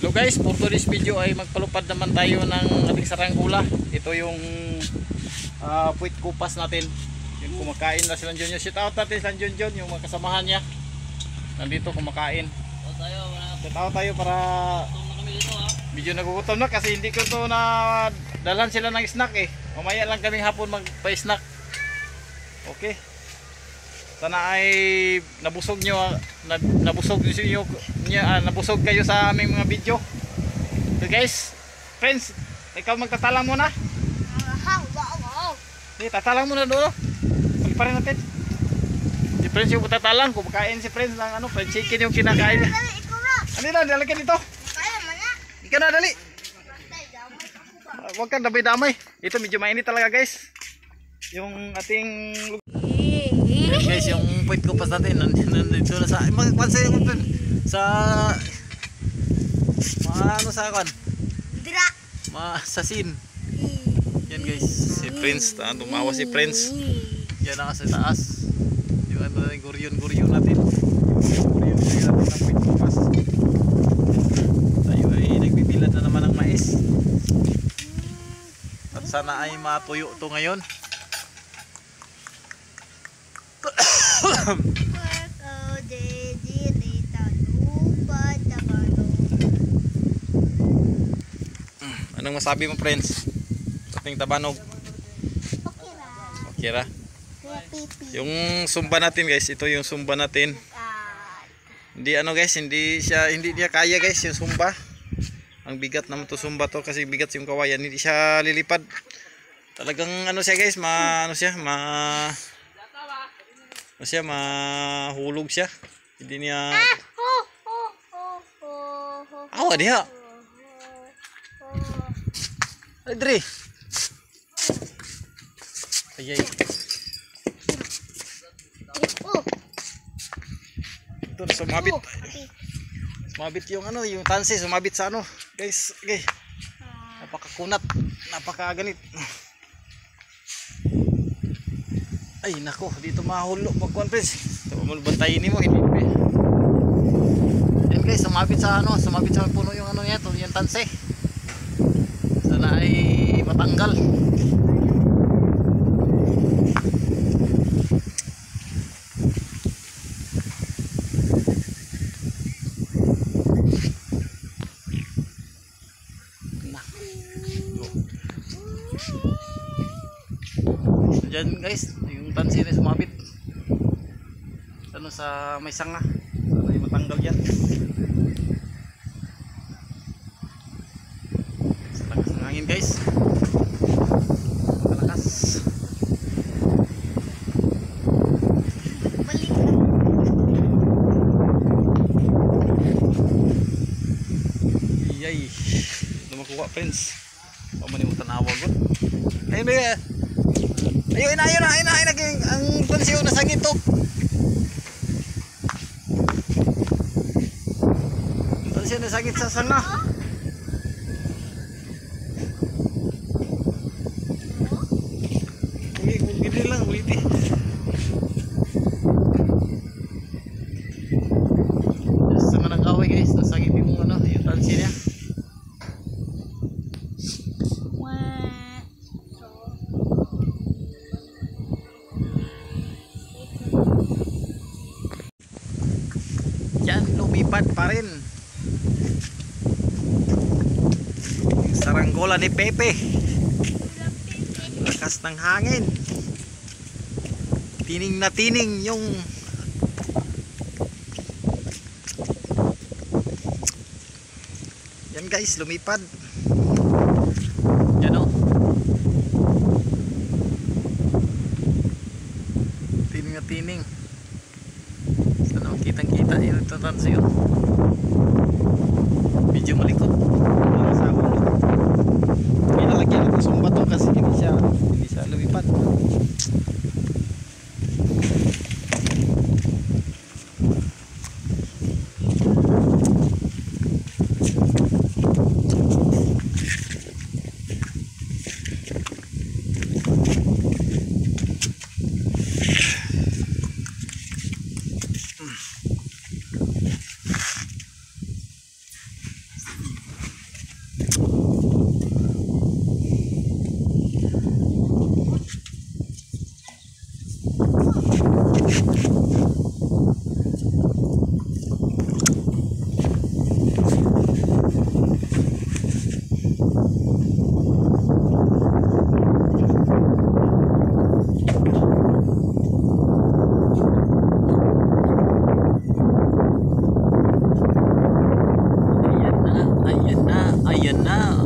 Hello guys, for today's video ay magpalupad naman tayo ng ating saranggula. Ito yung puwit kupas natin. Yung kumakain na si Lanjunjon. Shout out natin si Lanjunjon, yung mga kasamahan niya. Nandito kumakain. Shout out tayo para medyo nagugutom na kasi hindi ko to na dalhan sila ng snack eh. Mamaya lang kaming hapon magpa-snack. Okay. Sana ay nabusog nyo, nabusog kayo sa aming mga video. So guys, friends, ikaw magtatalang muna. Hindi, tatalang muna doon. Pagparin natin. Si friends yung tatalang, kumakain si friends ng ano, fried chicken yung kinakain. Ano na, dalagan dito. Ikaw na, dali. Huwag kang damay-damay. Ito medyo mainit talaga guys. Yung ating guys, yung puwit kupas natin nandito na sa magpansin yung sa ano sa kan masasin. Yan guys, si Prince, tumawa si Prince. Yan na sa taas. Yung ano, guryon natin. Guryon natin ng puwit kupas. Tayo ay nagbibilad na naman ng mais. At sana ay matuyo to ngayon. Anong masabi mo friends? Ating tabanog. Okay ra. Yung sumba natin guys, ito yung sumba natin. Hindi ano guys, hindi niya kaya guys yung sumba. Ang bigat naman to sumba to kasi bigat yung kawayan, hindi siya lilipad. Talagang ano siya guys, mahulog siya. Hindi niya awa diha. Ay dre. Ayay. Ito sumabit. Sumabit yung ano, yung tansi sumabit sa ano. Guys, okay. Napakakunat, napakaganit. Ay nako, dito mahulo pagkuhan friends. Ito bantayin mo hindi. Yan guys, sumabit sa ano, sumabit sa puno yung ano niya, to, yung tanse. Sana ay matanggal. Diyan guys, yung tansi na sumabit ano sa may sanga. Sana ay matanggal yan. Sa lakas ng hangin guys, malakas. Iyay, lumakuha friends. Pamanimutan awag ko. Ayun ba yan? Ayun ang pansiyo na sangit to. Pansiyo na sangit sa sanga. Gini lang ulit eh. Sama ng kaway guys, nasangit yung ano, yung tansi niya. Lumipad pa rin saranggola ni Pepe. Lakas ng hangin, tining na tining yung yan guys, lumipad yan o, tining na tining. Sana kitang kita yun ito tansi yun. Medyo malikot sa ulo. Pinalagyan ako sumba to kasi hindi siya lumipad. Ayan na.